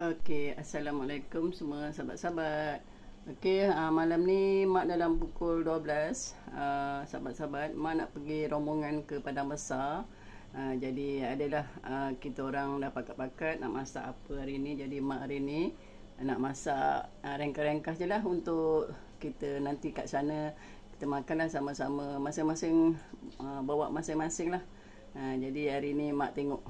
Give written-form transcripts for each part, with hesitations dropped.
Okey, Assalamualaikum semua sahabat-sahabat. Okey, malam ni mak dalam pukul 12, sahabat-sahabat, mak nak pergi rombongan ke Padang Besar. Jadi adalah kita orang dah pakat-pakat nak masak apa hari ni. Jadi mak hari ni nak masak ringkas-ringkas je lah untuk kita nanti kat sana kita makanlah sama-sama, masing-masing bawa masing-masing lah. Jadi hari ni mak tengok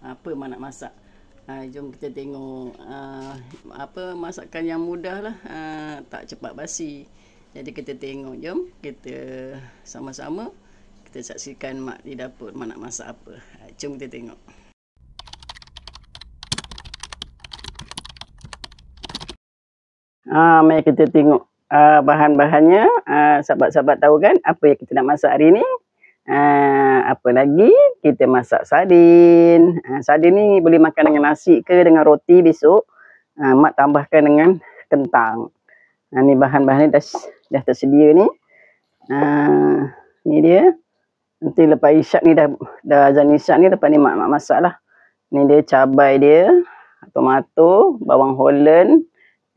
apa mak nak masak. Jom kita tengok apa masakan yang mudah lah, tak cepat basi. Jadi kita tengok, jom kita sama-sama kita saksikan mak di dapur mak nak masak apa. Jom kita tengok. Mari kita tengok bahan-bahannya. Sahabat-sahabat tahu kan apa yang kita nak masak hari ni? Apa lagi, kita masak sardin. Sardin ni boleh makan dengan nasi ke dengan roti besok. Mak tambahkan dengan kentang. Ni bahan-bahan ni dah tersedia ni. Ni dia. Nanti lepas isyak ni dah azan isyak ni, lepas ni mak masak lah. Ni dia cabai dia, tomato, bawang Holland.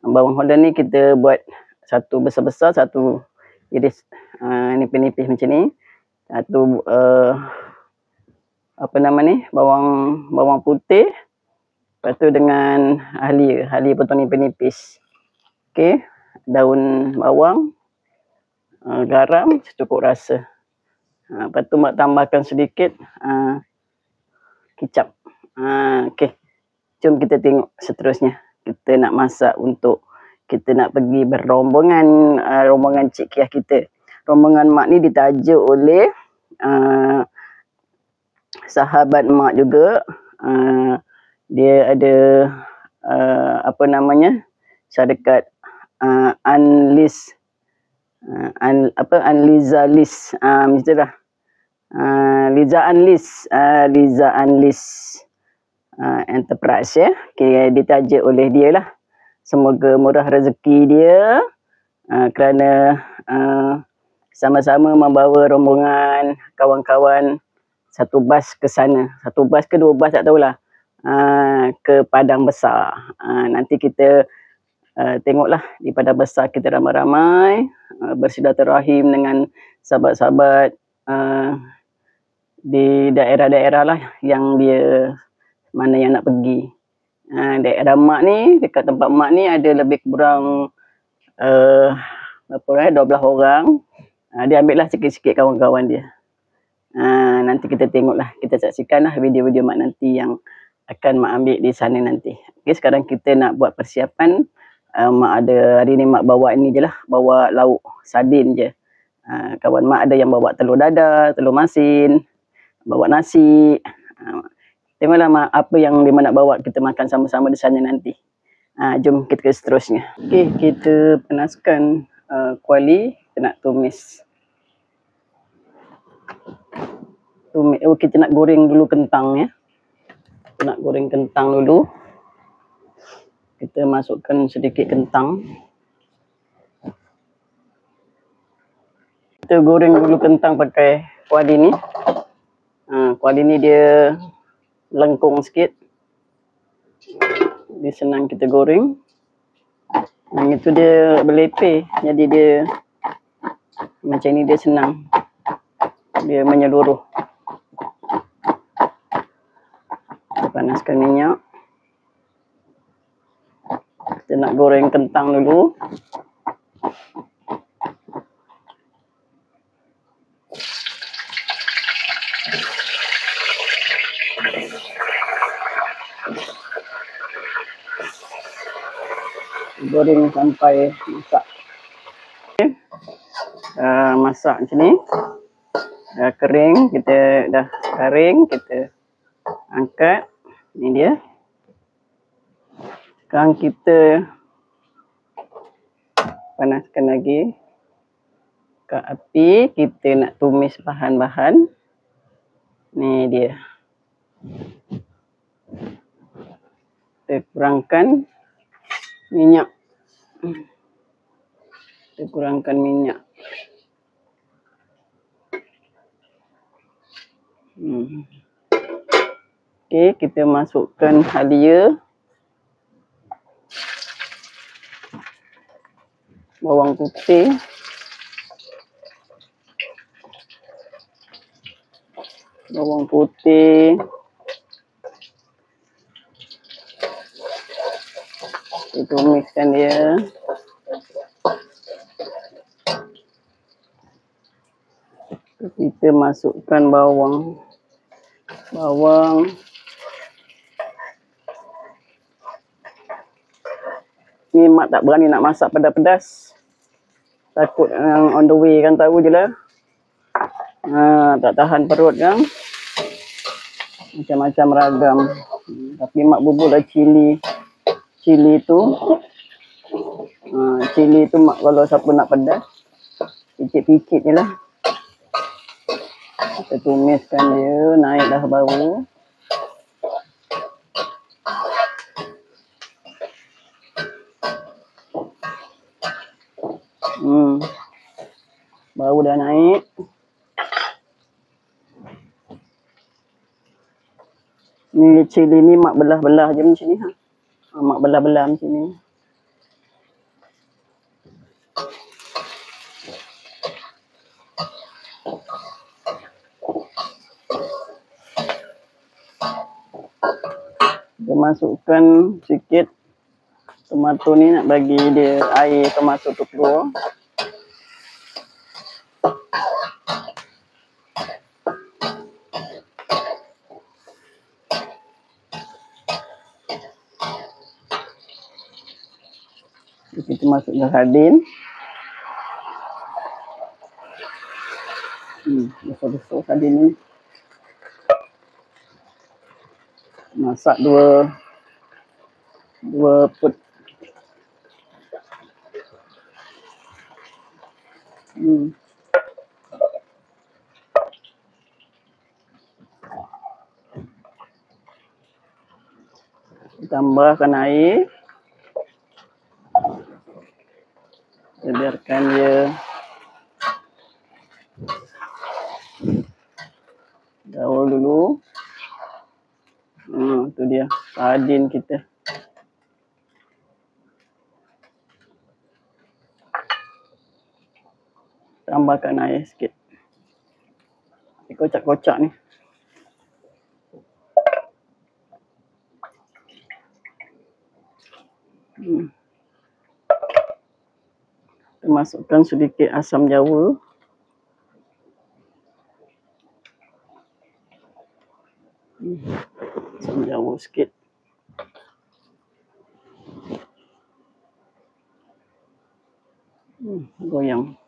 Bawang Holland ni kita buat satu besar-besar, satu iris nipis-nipis macam ni. Satu apa nama ni, bawang putih. Lepas tu dengan halia potong nipis-nipis. Okey, daun bawang, garam secukup rasa. Lepas tu mak tambahkan sedikit kicap. Okey, jom kita tengok seterusnya. Kita nak masak untuk kita nak pergi berombongan, rombongan Cik Kiah kita. Rombongan mak ni ditajuk oleh sahabat mak juga. Dia ada apa namanya, syarikat Anliza Lis, mestilah Liza Anlis Enterprise ya. Okay, ditajuk oleh dia lah. Semoga murah rezeki dia kerana sama-sama membawa rombongan kawan-kawan satu bas ke sana. Satu bas ke dua bas tak tahulah. Ke Padang Besar. Nanti kita tengoklah di Padang Besar kita ramai-ramai bersilaturahim dengan sahabat-sahabat di daerah-daerah lah yang dia mana yang nak pergi. Daerah mak ni, dekat tempat mak ni ada lebih kurang 12 orang. Dia ambil lah sikit-sikit kawan-kawan dia. Nanti kita tengoklah, kita saksikanlah video-video mak nanti yang akan mak ambil di sana nanti. Okay, sekarang kita nak buat persiapan. Mak ada, hari ni mak bawa ini je lah, bawa lauk sardin je. Kawan mak ada yang bawa telur dadar, telur masin, bawa nasi. Tengoklah mak apa yang dia nak bawa, kita makan sama-sama di sana nanti. Jom kita ke seterusnya. Okay, kita panaskan kuali, kita nak tumis. Kita nak goreng dulu kentang ya. Kita nak goreng kentang dulu. Kita masukkan sedikit kentang. Kita goreng dulu kentang pakai kuali ni. Kuali ni dia lengkung sikit. Dia senang kita goreng. Yang itu dia berlepeh. Jadi dia macam ni, dia senang. Dia menyeluruh. Kita panaskan minyak. Kita nak goreng kentang dulu. Goreng sampai masak. Okay. Masak macam ni. Dah kering, kita dah garing, kita angkat. Ni dia. Sekarang kita panaskan lagi ke api. Kita nak tumis bahan-bahan. Ni dia. Kita kurangkan minyak. Kita kurangkan minyak. Okey, kita masukkan halia. bawang putih, kita tumiskan dia. Kita masukkan bawang. Ni mak tak berani nak masak pedas-pedas. Takut yang on the way kan, tahu je lah. Tak tahan perut kan. Macam-macam ragam. Tapi mak bubur lah cili. Cili tu mak kalau siapa nak pedas, picit-picit je lah. Kita tumiskan dia, naik dah bau. Bau dah naik. Ni cili ni mak belah-belah je macam ni. Mak belah-belah macam ni. Kita masukkan sikit tomato ni, nak bagi dia air tomato tu keluar. Kita masukkan sardin. Besar-besar sardin ni. Masak dua put. Tambahkan air. Kita biarkan dia gaul dulu. Tu dia sardin kita. Tambahkan air sikit. Kocak-kocak ni. Kita masukkan sedikit asam jawa. Asam jawa sikit. Goyang.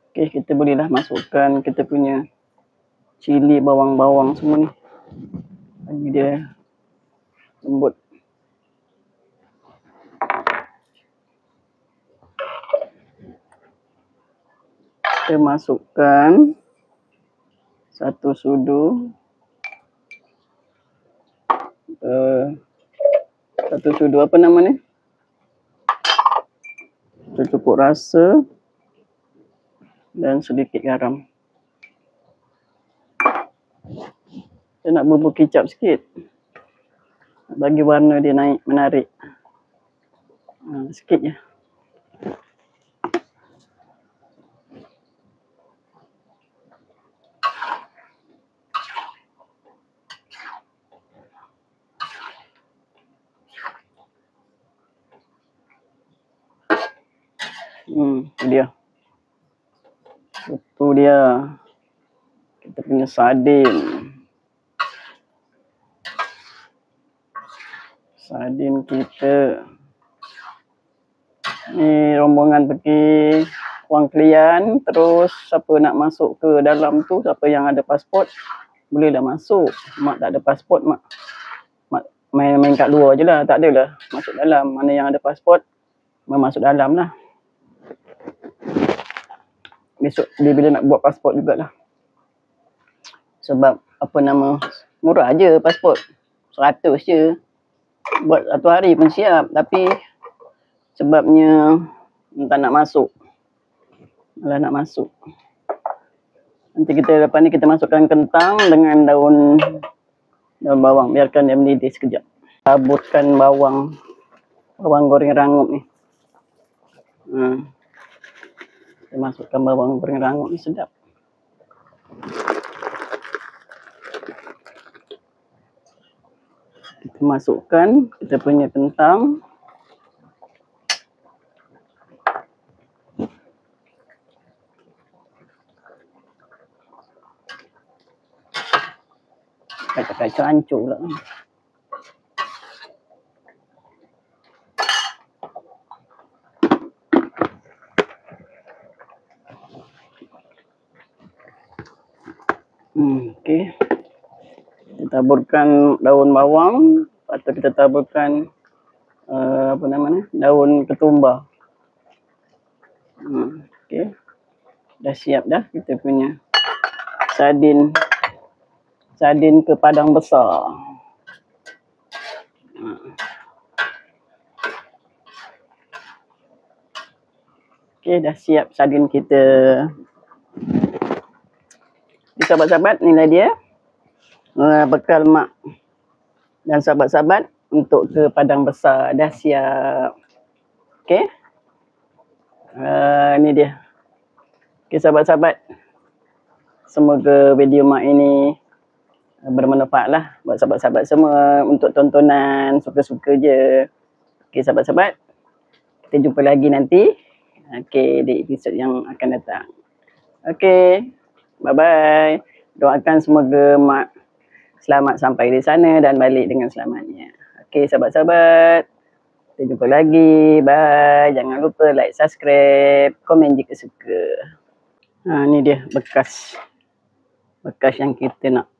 Okey, kita bolehlah masukkan kita punya cili, bawang-bawang semua ni. Bagi dia lembut. Kita masukkan 1 sudu. 1 sudu apa nama ni? Cukup rasa. Dan sedikit garam. Saya nak bubur kicap sikit. Bagi warna dia naik, menarik. Sikit je. Dia. Itu dia. Kita punya sardin. Sardin kita. Ni rombongan pergi Wang Kelian. Terus siapa nak masuk ke dalam tu, siapa yang ada pasport, bolehlah masuk. Mak tak ada pasport, mak main-main kat luar je lah. Tak adalah masuk dalam. Mana yang ada pasport, masuk dalam lah. Besok dia bila nak buat pasport jugalah. Sebab apa nama, murah je pasport. 100 je. Buat 1 hari pun siap. Tapi sebabnya tak nak masuk. Malah nak masuk. Nanti kita lepas ni kita masukkan kentang dengan daun Daun bawang, biarkan dia mendidih sekejap. Taburkan bawang goreng rangup ni. Kita masukkan bawang goreng rangup ni, sedap. Kita masukkan kita punya kentang. Kacau-kacau hancur pula. Okey. Kita taburkan daun bawang, lepas tu kita taburkan daun ketumbar. Okey. Dah siap dah kita punya sardin ke padang besar. Okey, dah siap sardin kita. Sahabat-sahabat, inilah dia bekal mak dan sahabat-sahabat untuk ke padang besar. Dah siap. Okey. Ini dia. Okey sahabat-sahabat, semoga video mak ini bermanfaat lah buat sahabat-sahabat semua untuk tontonan, suka-suka je. Okey sahabat-sahabat, kita jumpa lagi nanti. Okey, di episod yang akan datang. Okey. Bye-bye. Doakan semoga mak selamat sampai di sana dan balik dengan selamatnya. Okey sahabat-sahabat. Kita jumpa lagi. Bye. Jangan lupa like, subscribe, komen jika suka. Ni dia bekas yang kita nak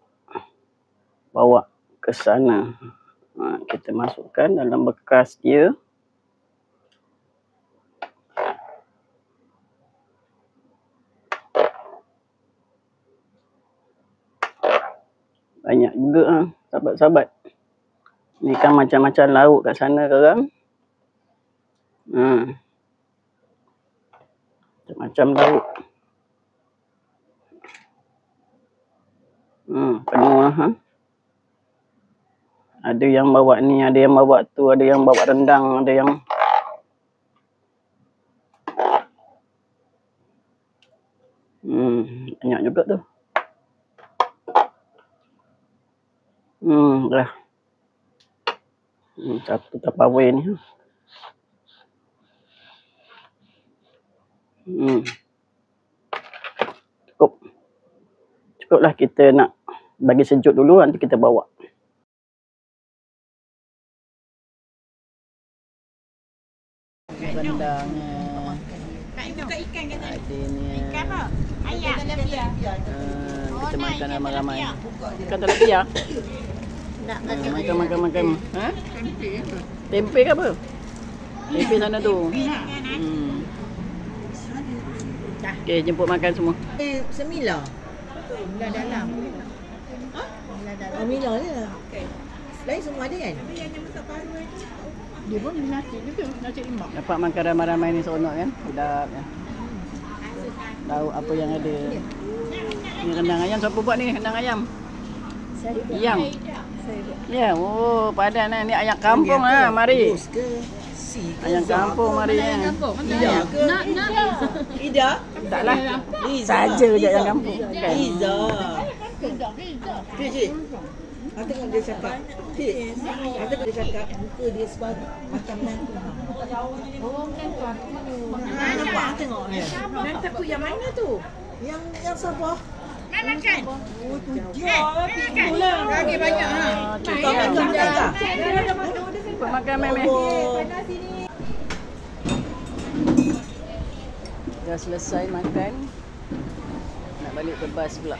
bawa ke sana. Kita masukkan dalam bekas dia. Banyak juga sahabat-sahabat. Ni kan macam-macam lauk kat sana sekarang. Macam-macam lauk. Penuh lah. Ada yang bawa ni, ada yang bawa tu, ada yang bawa rendang, ada yang banyak juga tu. Dah. Satu Tupperware ni. Cukuplah kita nak bagi sejuk dulu, nanti kita bawa. Rendangnya. Adanya. Kita makan ramai-ramai. Makan tilapia. Makan. Tempe ke apa? Tempe sana tu. Okey, jemput makan semua. Semila. Mila dalam. Mila je. Okey. Lain semua ada kan? Dia pun nasi juga, nasi lemak. Dapat makan ramai-ramai ni seronok kan? Sedap ya. Tahu apa yang ada. Ni rendang ayam, siapa buat ni rendang ayam? Saya buat. Yang. Ya, oh padan ni ayam kampung ah, mari. Ayam kampung mari. Ayam kampung. Ida ke? Nak. Ida? Taklah. Saja je ayam kampung. Kan. Ida. Tidak. Cik. Aku tengok dia cakap. Cik. Aku tengok dia cakap muka dia sebagai macam nantu. Oh, kan tu aku. Nampak aku tengok ni. Nanti aku yang mana tu? Yang siapa? Makan. Oh, tu dia. Itulah. Lagi banyak ha. Makan meme. Dah selesai makan. Nak balik ke bas pula.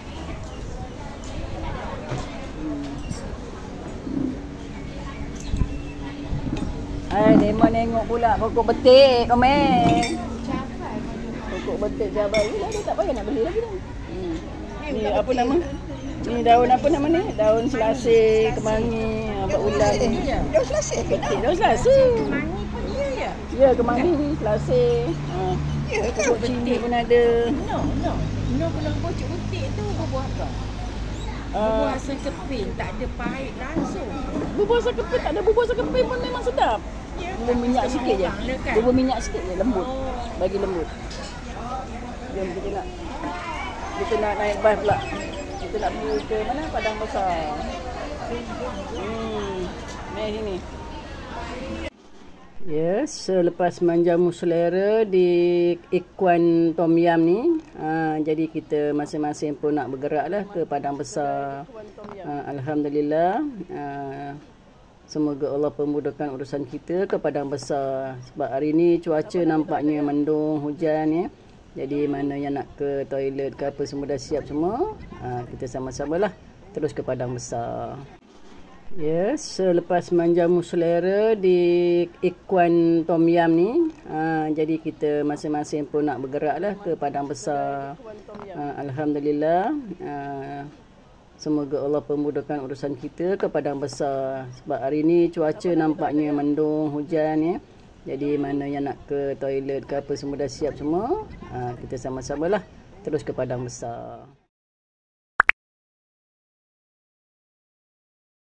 Demo nengok pula pokok betik, Komeng. Pokok betik cabai. Dia tak payah nak beli lagi dah. Ni apa nama? Ni daun apa nama ni? Daun selasih, kemangi, abang ulang ni. Daun selasih ke? Betik daun selasih. Kemangi pun dia ya. Ya, kemangi ni selasih. Ya, Pokok cili pun ada. No, kalau bocok betik tu buah apa? Bubur asam keping tak ada pahit langsung. Bubur asam keping tak ada. Bubur asam keping pun memang sedap. Ya, Bubur minyak sikit je. kan? Bubur minyak sikit je, lembut. Bagi lembut. Jom kita nak naik bas pula. Kita nak pergi ke mana? Padang Besar. Naik sini. Yes, selepas menjamu selera di Ikuan Tom Yam ni, jadi kita masing-masing pun nak bergerak lah ke Padang Besar. Alhamdulillah, semoga Allah pemudahkan urusan kita ke Padang Besar. Sebab hari ni cuaca nampaknya mendung, hujan ya. Jadi mana yang nak ke toilet ke apa semua dah siap semua. Kita sama-sama lah terus ke Padang Besar. Yes, selepas menjamu selera di Ikuan Tom Yam ni, jadi kita masing-masing pun nak bergerak lah ke Padang Besar. Alhamdulillah, semoga Allah pemudahkan urusan kita ke Padang Besar. Sebab hari ni cuaca nampaknya mendung, hujan ya. Jadi mana yang nak ke toilet ke apa semua dah siap semua. Kita sama-sama lah terus ke Padang Besar.